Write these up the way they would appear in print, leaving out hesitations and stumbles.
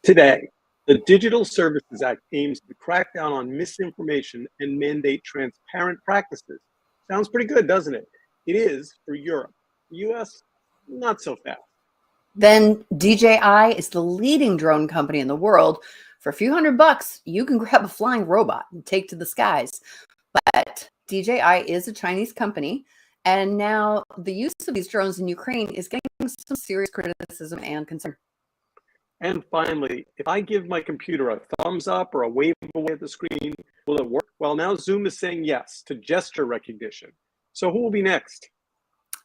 Today, the Digital Services Act aims to crack down on misinformation and mandate transparent practices. Sounds pretty good, doesn't it? It is for Europe. The US, not so fast. Then DJI is the leading drone company in the world. For a few $100, you can grab a flying robot and take to the skies. But DJI is a Chinese company, and now the use of these drones in Ukraine is getting some serious criticism and concern. And finally, if I give my computer a thumbs up or a wave away at the screen, will it work? Well, now Zoom is saying yes to gesture recognition. So who will be next?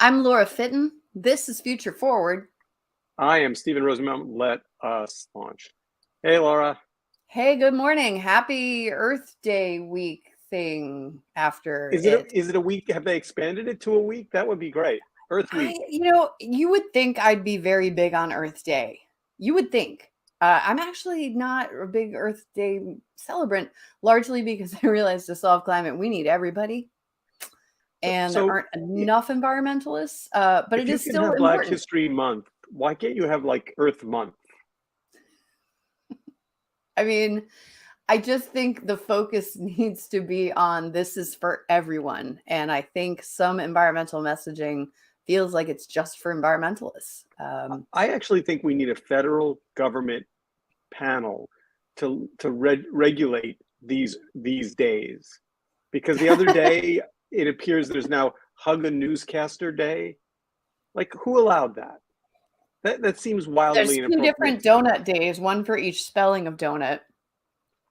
I'm Laura Fitton. This is Future Forward. I am Steven Rosenbaum. Let us launch. Hey, Laura. Hey, good morning. Happy Earth Day week thing after Is it a week? Have they expanded it to a week? That would be great. Earth Week. You would think I'd be very big on Earth Day. You would think. I'm actually not a big Earth Day celebrant, largely because I realize to solve climate, we need everybody. And there aren't enough environmentalists, but it is still important. Black History Month. Why can't you have like Earth Month? I mean, I just think the focus needs to be on this is for everyone. And I think some environmental messaging feels like it's just for environmentalists. I actually think we need a federal government panel to regulate these days, because the other day it appears there's now Hug a Newscaster Day. Like, who allowed that? That seems wildly inappropriate. There's 2 different donut days, one for each spelling of donut.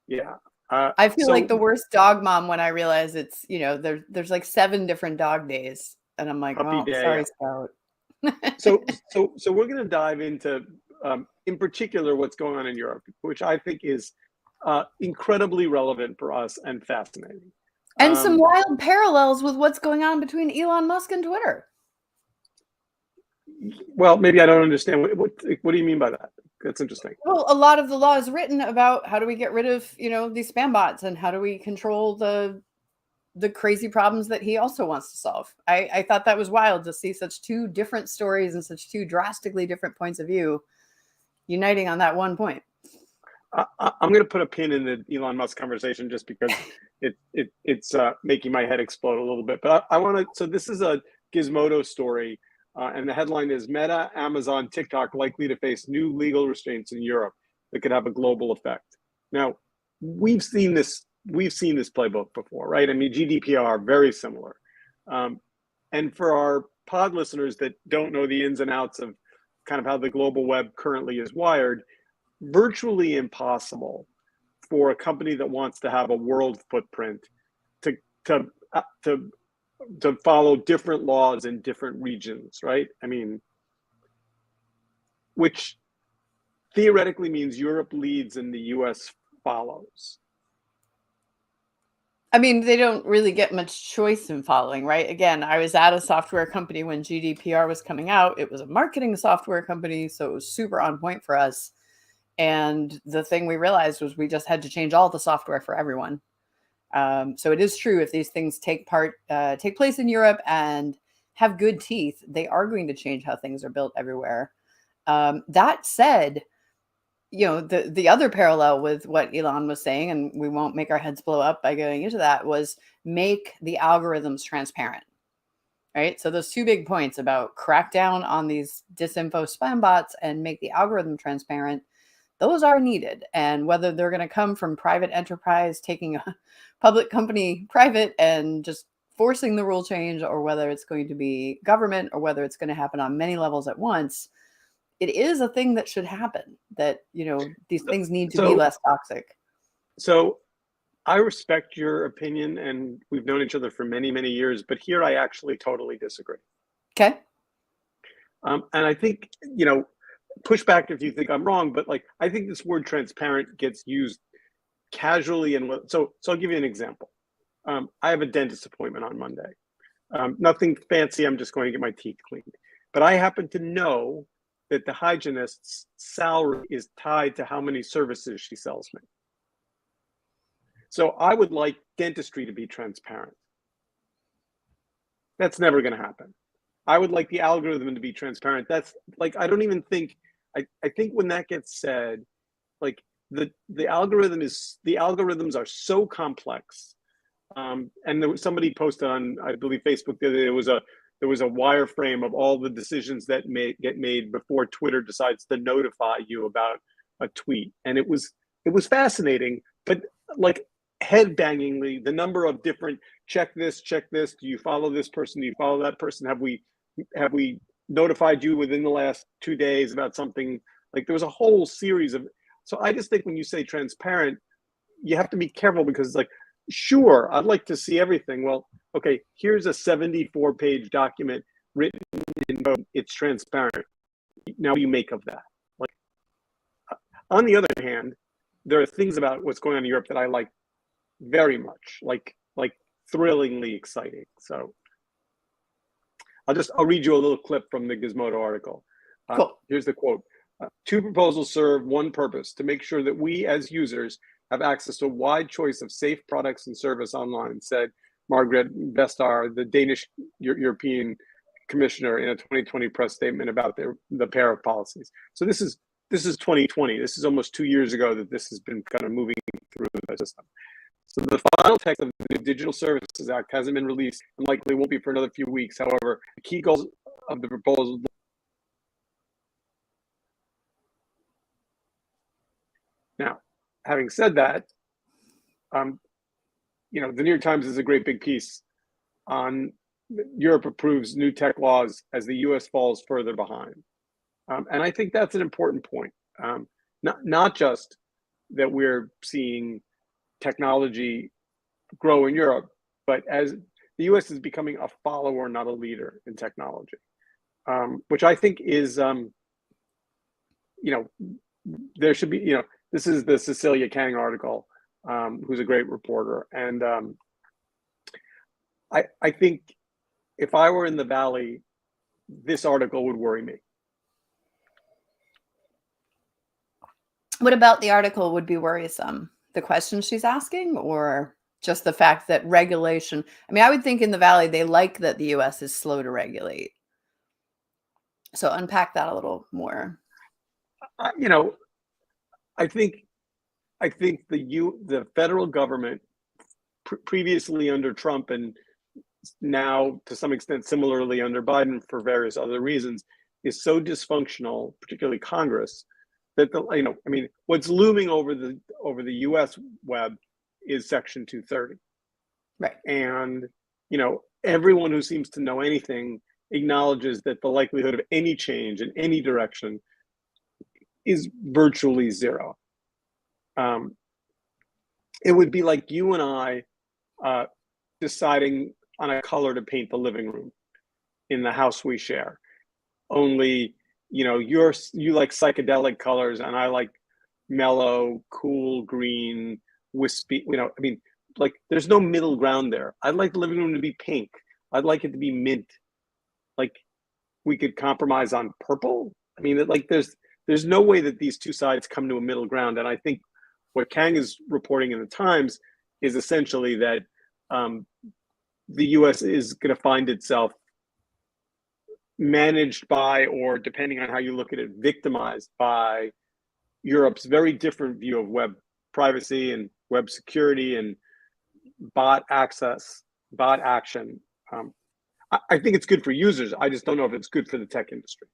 Yeah. I feel like the worst dog mom when I realize it's, there's like 7 different dog days. And I'm like, oh, sorry, Scout. So we're going to dive into, in particular, what's going on in Europe, which I think is incredibly relevant for us and fascinating. And some wild parallels with what's going on between Elon Musk and Twitter. Well, maybe I don't understand. What do you mean by that? That's interesting. Well, a lot of the law is written about how do we get rid of, these spam bots, and how do we control the crazy problems that he also wants to solve. I thought that was wild to see such 2 different stories and such 2 drastically different points of view uniting on that one point. I'm going to put a pin in the Elon Musk conversation just because it's making my head explode a little bit. But I want to. So this is a Gizmodo story. And the headline is Meta, Amazon, TikTok likely to face new legal restraints in Europe that could have a global effect. Now, we've seen this playbook before, right? I mean, GDPR, very similar. And for our pod listeners that don't know the ins and outs of kind of how the global web currently is wired, virtually impossible for a company that wants to have a world footprint to follow different laws in different regions, right? I mean, which theoretically means Europe leads and the US follows. I mean, they don't really get much choice in following, right? Again, I was at a software company when GDPR was coming out. It was a marketing software company, so it was super on point for us. And the thing we realized was we just had to change all the software for everyone. So it is true, if these things take place in Europe and have good teeth, they are going to change how things are built everywhere. That said, the other parallel with what Elon was saying, and we won't make our heads blow up by going into that, was make the algorithms transparent, right? So those 2 big points about crack down on these disinfo spam bots and make the algorithm transparent, those are needed. And whether they're going to come from private enterprise taking a public company private and just forcing the rule change, or whether it's going to be government, or whether it's going to happen on many levels at once, it is a thing that should happen, that, these things need to be less toxic. So I respect your opinion, and we've known each other for many, many years, but here I actually totally disagree. Okay. And I think, push back if you think I'm wrong, but like, I think this word transparent gets used casually. And so I'll give you an example. I have a dentist appointment on Monday. Nothing fancy. I'm just going to get my teeth cleaned. But I happen to know that the hygienist's salary is tied to how many services she sells me. So I would like dentistry to be transparent. That's never going to happen. I would like the algorithm to be transparent. That's like, I don't even think, I think when that gets said, like the algorithms are so complex. And there was somebody posted on, I believe, Facebook that there was a wireframe of all the decisions that get made before Twitter decides to notify you about a tweet, and it was fascinating, but like head-bangingly, the number of different check this, do you follow this person, do you follow that person, have we notified you within the last 2 days about something, like there was a whole series of. So I just think when you say transparent, you have to be careful, because it's like, sure, I'd like to see everything. Well, okay, here's a 74-page document written in code. It's transparent. Now, what do you make of that? Like, on the other hand, there are things about what's going on in Europe that I like very much, like thrillingly exciting. So I'll read you a little clip from the Gizmodo article. Cool. Here's the quote. Two proposals serve one purpose: to make sure that we as users have access to a wide choice of safe products and service online, said Margrethe Vestager, the Danish European Commissioner, in a 2020 press statement about the pair of policies. So this is 2020. This is almost 2 years ago that this has been kind of moving through the system. So the final text of the Digital Services Act hasn't been released and likely won't be for another few weeks. However, the key goals of the proposal. Now, having said that, the New York Times is a great big piece on Europe approves new tech laws as the U.S. falls further behind. And I think that's an important point. Not just that we're seeing technology grow in Europe, but as the U.S. is becoming a follower, not a leader in technology, which I think is, there should be, this is the Cecilia Kang article, who's a great reporter. And I think if I were in the Valley, this article would worry me. What about the article would be worrisome? The questions she's asking, or just the fact that regulation? I mean, I would think in the Valley, they like that the US is slow to regulate. So unpack that a little more. I think the federal government, previously under Trump and now to some extent similarly under Biden for various other reasons, is so dysfunctional, particularly Congress, that what's looming over the U.S. web is Section 230, right? And everyone who seems to know anything acknowledges that the likelihood of any change in any direction is virtually zero. It would be like you and I deciding on a color to paint the living room in the house we share. Only, you like psychedelic colors and I like mellow, cool, green, wispy, there's no middle ground there. I'd like the living room to be pink. I'd like it to be mint. Like, we could compromise on purple. There's no way that these two sides come to a middle ground. And I think what Kang is reporting in the Times is essentially that the U.S. is going to find itself managed by, or depending on how you look at it, victimized by Europe's very different view of web privacy and web security and bot access, bot action. I think it's good for users. I just don't know if it's good for the tech industry.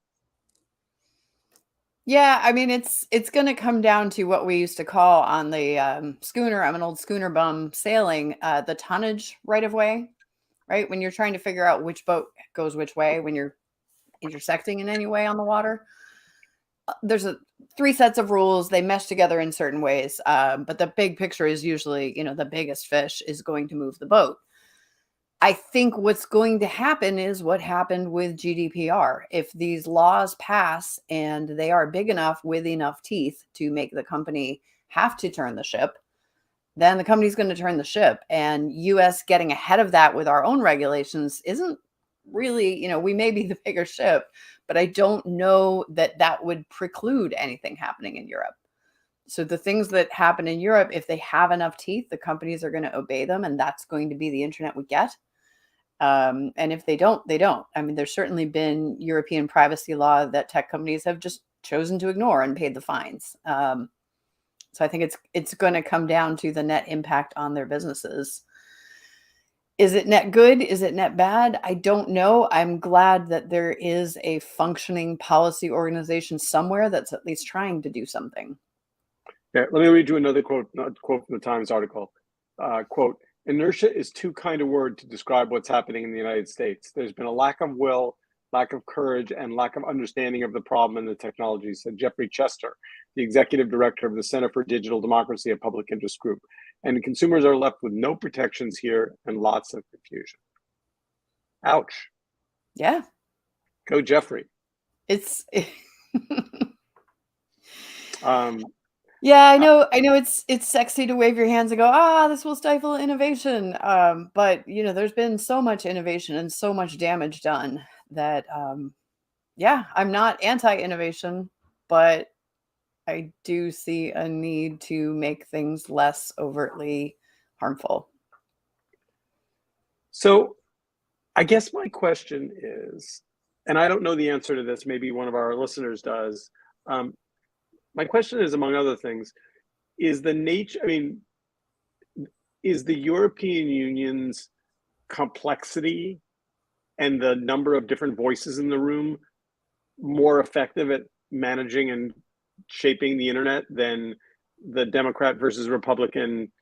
Yeah, I mean, it's going to come down to what we used to call on the schooner. I'm an old schooner bum sailing, the tonnage right of way, right? When you're trying to figure out which boat goes which way, when you're intersecting in any way on the water, there's 3 sets of rules. They mesh together in certain ways, but the big picture is usually, the biggest fish is going to move the boat. I think what's going to happen is what happened with GDPR. If these laws pass and they are big enough with enough teeth to make the company have to turn the ship, then the company's going to turn the ship. And US getting ahead of that with our own regulations isn't really, we may be the bigger ship, but I don't know that that would preclude anything happening in Europe. So the things that happen in Europe, if they have enough teeth, the companies are going to obey them, and that's going to be the internet we get. And if they don't, they don't. I mean, there's certainly been European privacy law that tech companies have just chosen to ignore and paid the fines. So I think it's going to come down to the net impact on their businesses. Is it net good? Is it net bad? I don't know. I'm glad that there is a functioning policy organization somewhere that's at least trying to do something. Yeah, let me read you another quote from the Times article. Quote, inertia is too kind a word to describe what's happening in the United States. There's been a lack of will, lack of courage, and lack of understanding of the problem and the technology, said Jeffrey Chester, the executive director of the Center for Digital Democracy, a public interest group. And consumers are left with no protections here and lots of confusion. Ouch. Yeah. Go Jeffrey. It's Um, yeah, I know it's sexy to wave your hands and go, this will stifle innovation. But there's been so much innovation and so much damage done that yeah, I'm not anti-innovation, but I do see a need to make things less overtly harmful. So I guess my question is, and I don't know the answer to this, maybe one of our listeners does. My question is, among other things, is the European Union's complexity and the number of different voices in the room more effective at managing and shaping the internet than the Democrat versus Republican,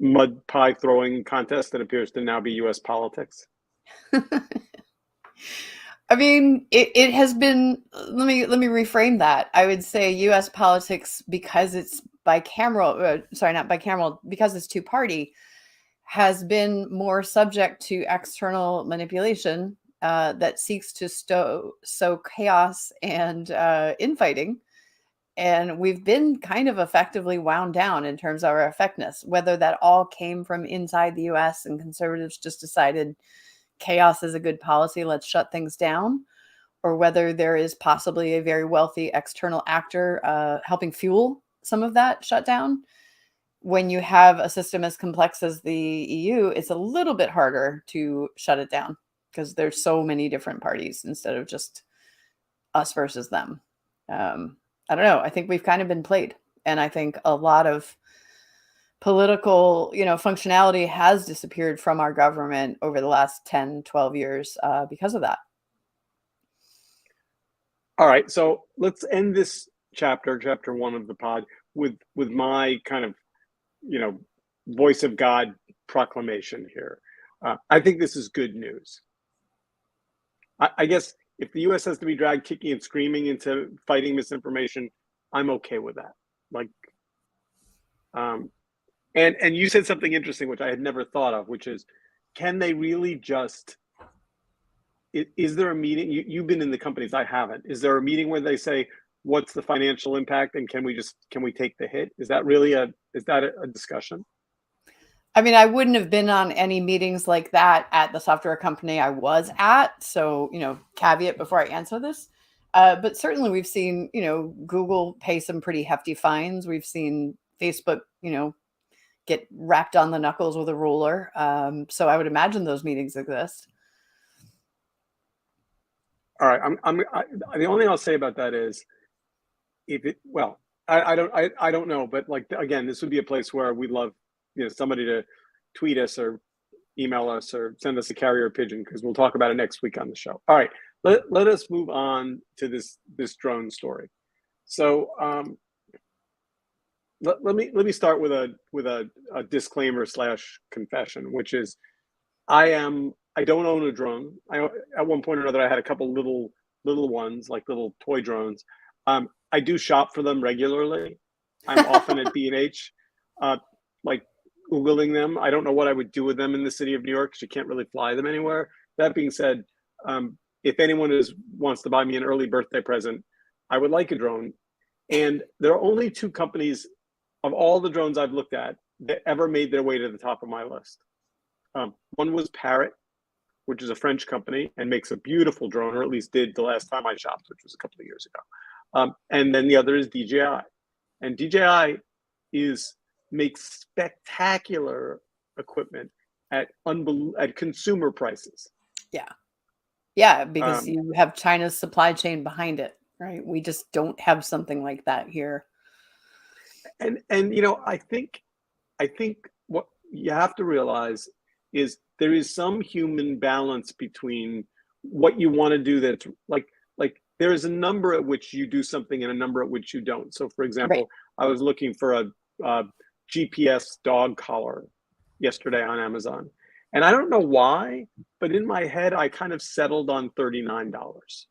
mud pie throwing contest that appears to now be US politics? I mean, it has been, let me reframe that. I would say US politics, because it's bicameral, not bicameral, because it's two-party, has been more subject to external manipulation that seeks to sow chaos and infighting. And we've been kind of effectively wound down in terms of our effectiveness, whether that all came from inside the US and conservatives just decided chaos is a good policy, let's shut things down, or whether there is possibly a very wealthy external actor helping fuel some of that shutdown. When you have a system as complex as the EU, it's a little bit harder to shut it down because there's so many different parties instead of just us versus them. I don't know. I think we've kind of been played. And I think a lot of political, functionality has disappeared from our government over the last 10, 12 years because of that. All right. So let's end this chapter 1 of the pod, with my kind of, voice of God proclamation here. I think this is good news. I guess if the US has to be dragged kicking and screaming into fighting misinformation, I'm okay with that. And you said something interesting, which I had never thought of, which is, can they really just, is there a meeting? You've been in the companies, I haven't. Is there a meeting where they say, what's the financial impact and can we take the hit? Is that really a discussion? I mean, I wouldn't have been on any meetings like that at the software company I was at. So, caveat before I answer this. But certainly we've seen, Google pay some pretty hefty fines. We've seen Facebook, get wrapped on the knuckles with a ruler. So I would imagine those meetings exist. All right. The only thing I'll say about that is, I don't know, but again, this would be a place where we'd love, somebody to tweet us or email us or send us a carrier pigeon, because we'll talk about it next week on the show. All right, let us move on to this drone story. So let me start with a disclaimer / confession, which is I don't own a drone. At one point or another I had a couple little ones, like little toy drones. I do shop for them regularly. I'm often at B&H, Googling them. I don't know what I would do with them in the city of New York, because you can't really fly them anywhere. That being said, if anyone wants to buy me an early birthday present, I would like a drone. And there are only 2 companies of all the drones I've looked at that ever made their way to the top of my list. One was Parrot, which is a French company and makes a beautiful drone, or at least did the last time I shopped, which was a couple of years ago. And then the other is DJI. And DJI makes spectacular equipment at consumer prices. Yeah, because you have China's supply chain behind it, right? We just don't have something like that here. And I think what you have to realize is there is some human balance between what you want to do, that's like there is a number at which you do something and a number at which you don't. So for Right. example, I was looking for a GPS dog collar yesterday on Amazon. And I don't know why, but in my head I kind of settled on $39.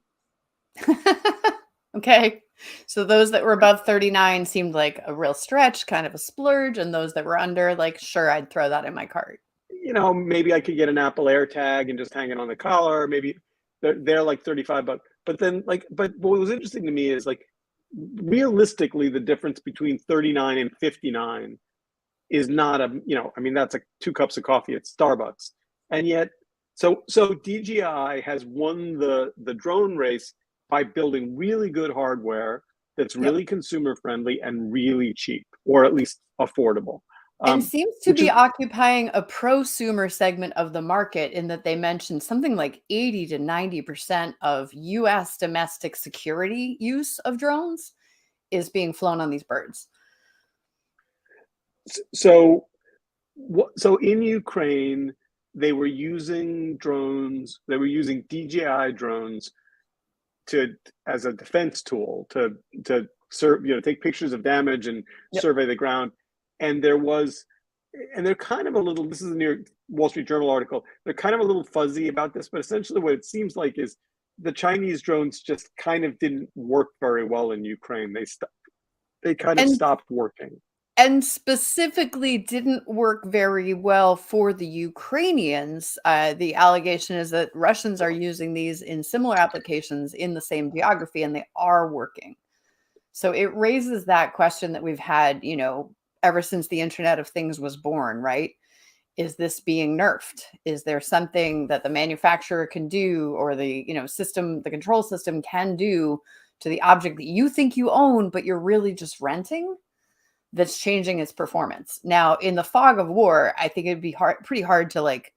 Okay. So those that were above 39 seemed like a real stretch, kind of a splurge, and those that were under, like, sure, I'd throw that in my cart. Maybe I could get an Apple AirTag and just hang it on the collar. Maybe they're like 35 bucks. But then but what was interesting to me is like realistically the difference between 39 and 59 is not I mean that's like 2 cups of coffee at Starbucks. And yet so DJI has won the drone race by building really good hardware that's Yep. really consumer friendly and really cheap, or at least affordable. And seems to Which be is occupying a prosumer segment of the market in that they mentioned something like 80 to 90% of US domestic security use of drones is being flown on these birds. so so in Ukraine, they were using drones, they were using DJI drones to as a defense tool to serve, take pictures of damage and Yep. survey the ground. And there was and they're kind of a little, this is a New York Wall Street Journal article. They're kind of a little fuzzy about this, but essentially what it seems like is the Chinese drones just kind of didn't work very well in Ukraine. They kind of And stopped working. and specifically didn't work very well for the Ukrainians. The allegation is that Russians are using these in similar applications in the same geography, and they are working. So it raises that question that we've had, ever since the Internet of Things was born, right? Is this being nerfed? Is there something that the manufacturer can do, or the, system, the control system can do to the object that you think you own, but you're really just renting, that's changing its performance? Now, in the fog of war, I think it'd be pretty hard to, like,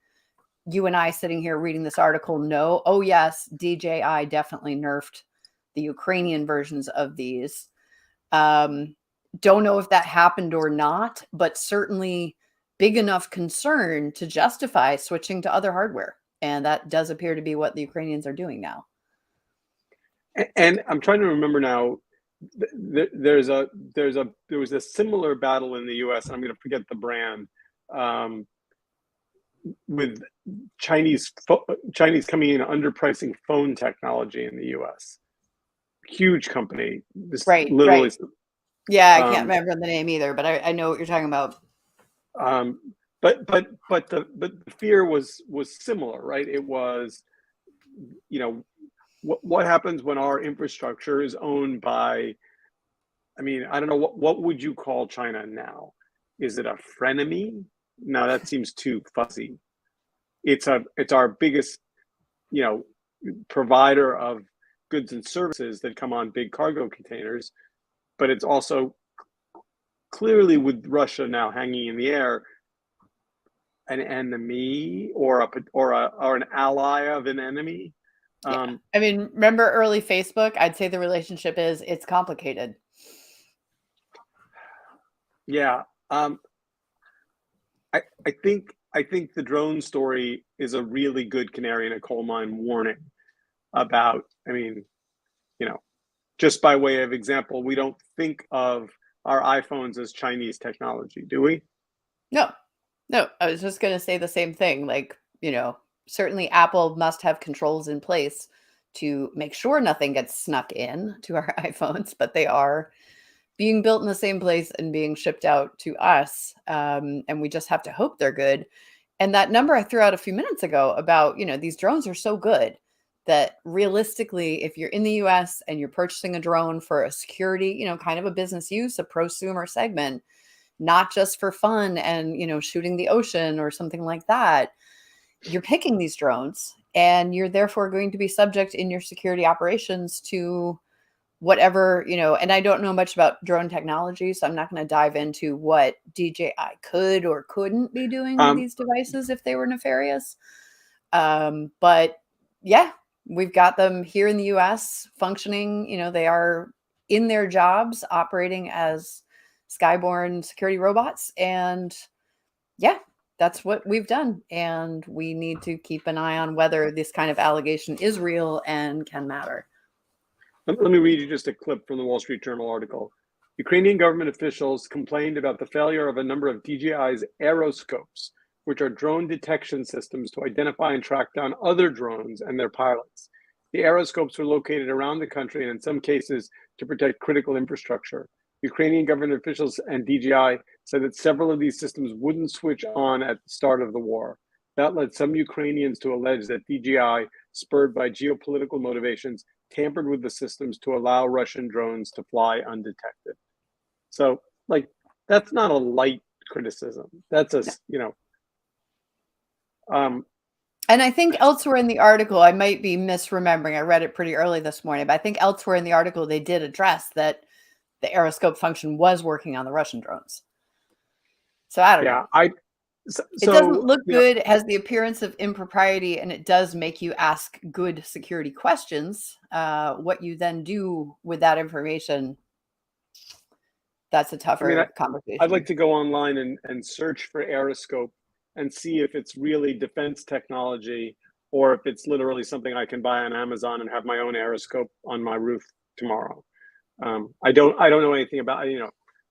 you and I sitting here reading this article know, oh yes, DJI definitely nerfed the Ukrainian versions of these. Um, don't know if that happened or not, but certainly big enough concern to justify switching to other hardware. And that does appear to be what the Ukrainians are doing now. And I'm trying to remember now. There was a similar battle in the U.S. I'm going to forget the brand, with Chinese coming in underpricing phone technology in the U.S. Huge company. This Right, literally. right. Yeah, I can't Um, remember the name either, but I know what you're talking about. um, but the fear was similar, right? It was, what happens when our infrastructure is owned by, I mean, I don't know, what would you call China now? Is it a frenemy? No, that seems too fuzzy. It's our biggest, you know, provider of goods and services that come on big cargo containers, but it's also clearly, with Russia now hanging in the air, an enemy, or an ally of an enemy. Yeah. Um, I mean, remember early Facebook? I'd say the relationship is it's complicated. yeah, I think the drone story is a really good canary in a coal mine warning about. I mean, you know, just by way of example, we don't think of our iPhones as Chinese technology, do we? No, no, I was just going to say the same thing. Like, certainly Apple must have controls in place to make sure nothing gets snuck in to our iPhones, but they are being built in the same place and being shipped out to us. And we just have to hope they're good. And that number I threw out a few minutes ago about, these drones are so good that realistically, if you're in the US and you're purchasing a drone for a security, kind of a business use, a prosumer segment, not just for fun and, shooting the ocean or something like that, you're picking these drones and you're therefore going to be subject in your security operations to whatever, and I don't know much about drone technology, so I'm not going to dive into what DJI could or couldn't be doing with Um, these devices if they were nefarious. But yeah, we've got them here in the US functioning. They are in their jobs operating as skyborne security robots. And yeah, that's what we've done. And we need to keep an eye on whether this kind of allegation is real and can matter. Let me read you just a clip from the Wall Street Journal article. Ukrainian government officials complained about the failure of a number of DJI's aeroscopes, which are drone detection systems to identify and track down other drones and their pilots. The aeroscopes were located around the country and in some cases to protect critical infrastructure. Ukrainian government officials and DJI said that several of these systems wouldn't switch on at the start of the war. That led some Ukrainians to allege that DJI, spurred by geopolitical motivations, tampered with the systems to allow Russian drones to fly undetected. So, like, that's not a light criticism. That's a, and I think elsewhere in the article, I might be misremembering, I read it pretty early this morning, but I think elsewhere in the article, they did address that the aeroscope function was working on the Russian drones. So I don't know. It doesn't look good. It has the appearance of impropriety, and it does make you ask good security questions. What you then do with that information, that's a tougher conversation. I'd like to go online and search for aeroscope and see if it's really defense technology or if it's literally something I can buy on Amazon and have my own aeroscope on my roof tomorrow. I don't know anything about,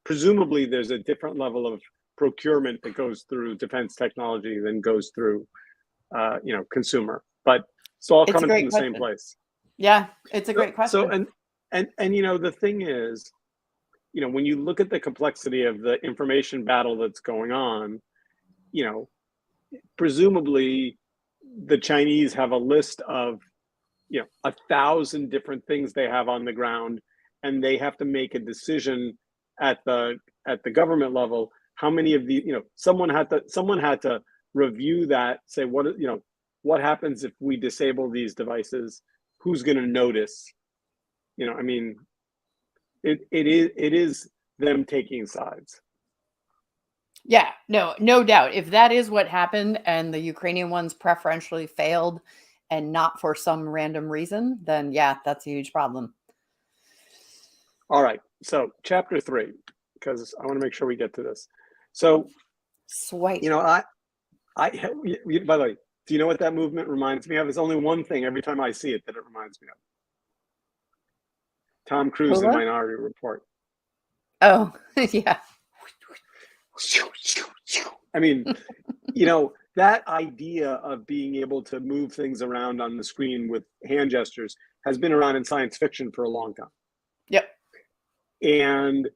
presumably there's a different level of procurement that goes through defense technology than goes through, consumer, but it's all coming from the same place. Yeah, it's a great question. So, and the thing is, when you look at the complexity of the information battle that's going on, presumably the Chinese have a list of, 1,000 different things they have on the ground, and they have to make a decision at the government level. How many of the, someone had to review that, say, what happens if we disable these devices? Who's going to notice? It is them taking sides. Yeah, no doubt. If that is what happened and the Ukrainian ones preferentially failed and not for some random reason, then yeah, that's a huge problem. All right. So chapter 3, because I want to make sure we get to this. So, swipe. I by the way, do you know what that movement reminds me of? There's only one thing every time I see it that it reminds me of. Tom Cruise in Minority Report. Oh, yeah. I mean, that idea of being able to move things around on the screen with hand gestures has been around in science fiction for a long time. Yep. And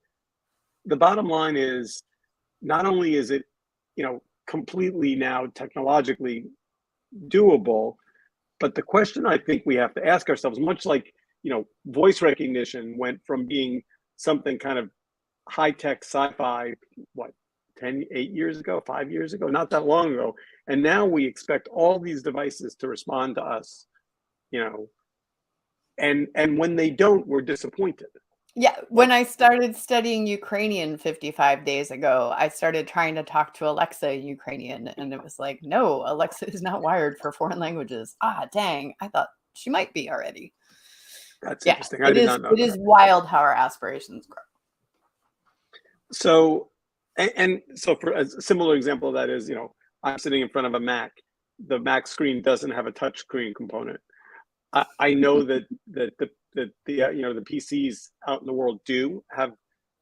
the bottom line is, not only is it, completely now technologically doable, but the question I think we have to ask ourselves, much like, voice recognition went from being something kind of high-tech sci-fi, 8 years ago, 5 years ago, not that long ago. And now we expect all these devices to respond to us, and when they don't, we're disappointed. Yeah, when I started studying Ukrainian 55 days ago, I started trying to talk to Alexa in Ukrainian, and it was like, no, Alexa is not wired for foreign languages. Ah, dang, I thought she might be already. That's interesting. I did not know that. It is wild how our aspirations grow. So, and so for a similar example of that is, I'm sitting in front of a Mac. The Mac screen doesn't have a touch screen component. I know that the PCs out in the world do have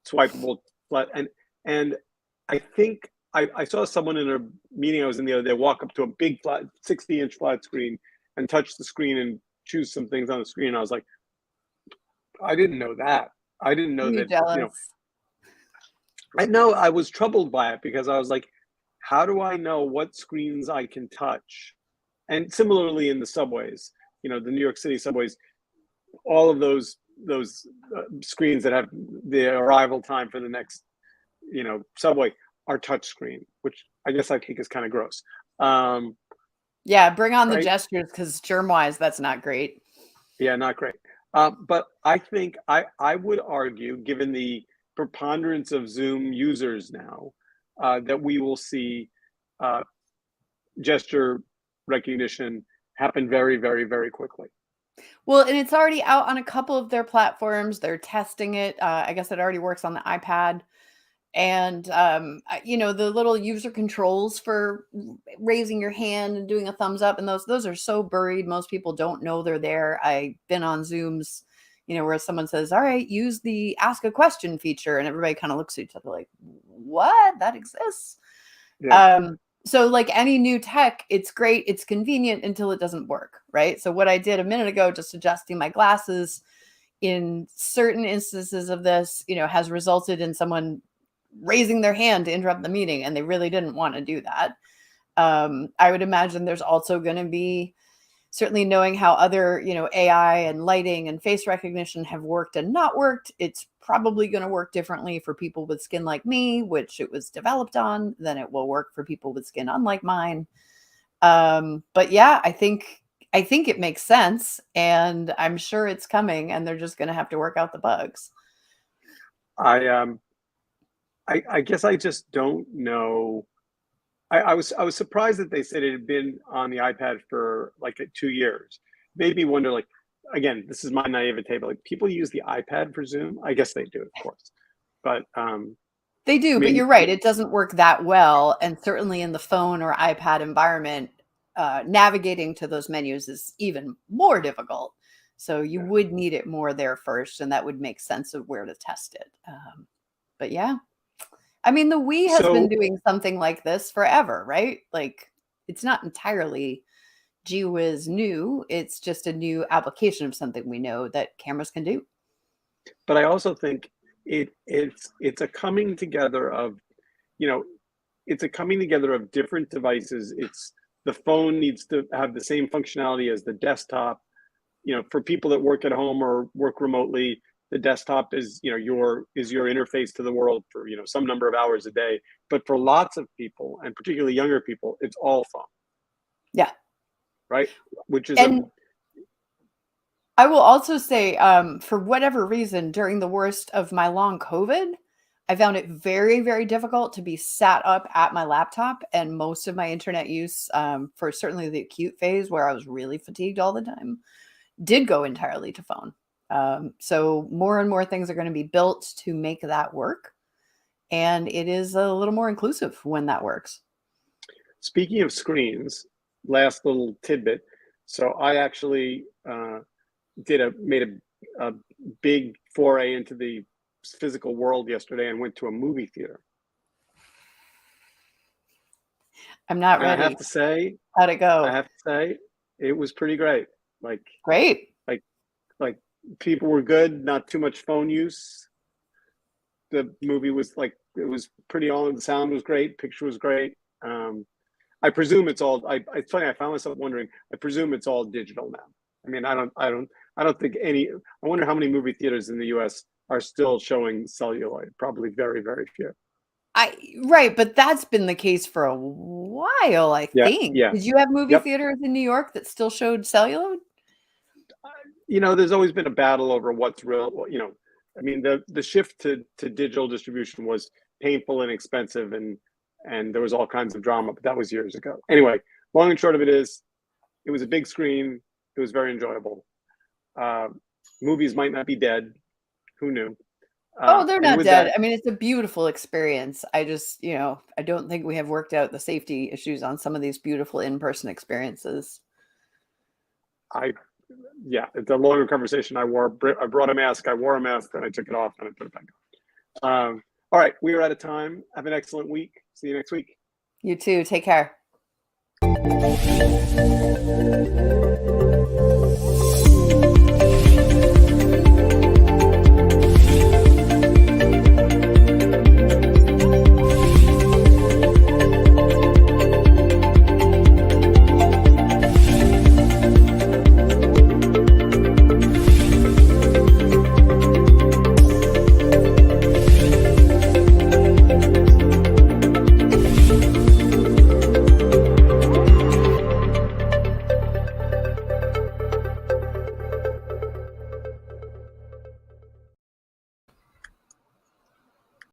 swipeable flat, and I think I saw someone in a meeting I was in the other day walk up to a big flat 60-inch flat screen and touch the screen and choose some things on the screen. And I was like, I didn't know that. I didn't know that. Jealous? I know I was troubled by it because I was like, how do I know what screens I can touch? And similarly in the subways, the New York City subways, all of those screens that have the arrival time for the next, subway are touch screen, which I guess I think is kind of gross. Yeah, bring on the gestures, because germ-wise, that's not great. Yeah, not great. But I think I would argue, given the preponderance of Zoom users now, that we will see gesture recognition happen very, very, very quickly. Well, and it's already out on a couple of their platforms. They're testing it. I guess it already works on the iPad. And the little user controls for raising your hand and doing a thumbs up, and those are so buried, most people don't know they're there. I've been on Zooms, where someone says, all right, use the ask a question feature, and everybody kind of looks at each other like, what? That exists? Yeah. So like any new tech, it's great, it's convenient until it doesn't work, right? So what I did a minute ago, just adjusting my glasses, in certain instances of this, has resulted in someone raising their hand to interrupt the meeting, and they really didn't want to do that. I would imagine there's also going to be, certainly knowing how other, AI and lighting and face recognition have worked and not worked, it's probably going to work differently for people with skin like me, which it was developed on, than it will work for people with skin unlike mine. But yeah, I think it makes sense, and I'm sure it's coming, and they're just going to have to work out the bugs. I guess I just don't know. I was surprised that they said it had been on the iPad for like 2 years. Made me wonder, like, again, this is my naivete, but like, people use the iPad for Zoom. I guess they do, of course, but they do. maybe, but you're right; it doesn't work that well, and certainly in the phone or iPad environment, navigating to those menus is even more difficult. So you would need it more there first, and that would make sense of where to test it. But yeah. I mean, the Wii has been doing something like this forever, right? Like, it's not entirely gee whiz new. It's just a new application of something we know that cameras can do. But I also think it's a coming together of, it's a coming together of different devices. It's the phone needs to have the same functionality as the desktop. For people that work at home or work remotely, the desktop is your interface to the world for some number of hours a day. But for lots of people, and particularly younger people, it's all phone. Yeah. Right. Which is I will also say, for whatever reason, during the worst of my long COVID, I found it very, very difficult to be sat up at my laptop, and most of my internet use, for certainly the acute phase where I was really fatigued all the time, did go entirely to phone. So more and more things are going to be built to make that work. And it is a little more inclusive when that works. Speaking of screens, last little tidbit. So I actually made a big foray into the physical world yesterday and went to a movie theater. I'm not ready. I have to say, how'd it go? I have to say, it was pretty great. Great. Like people were good, not too much phone use. The movie was it was pretty the sound was great, picture was great. I presume it's all, it's funny, I found myself wondering, I presume it's all digital now. I mean, I don't think I wonder how many movie theaters in the US are still showing celluloid. Probably very, very few. Right, but that's been the case for a while, I think. Yeah. Did you have movie theaters in New York that still showed celluloid? There's always been a battle over what's real. I mean, the shift to digital distribution was painful and expensive, and there was all kinds of drama, but that was years ago. Anyway, long and short of it is, it was a big screen. It was very enjoyable. Movies might not be dead. Who knew? They're not dead. I mean, it's a beautiful experience. I just, I don't think we have worked out the safety issues on some of these beautiful in-person experiences. It's a longer conversation. I brought a mask. I wore a mask, then I took it off, and I put it back on. All right, we are out of time. Have an excellent week. See you next week. You too. Take care.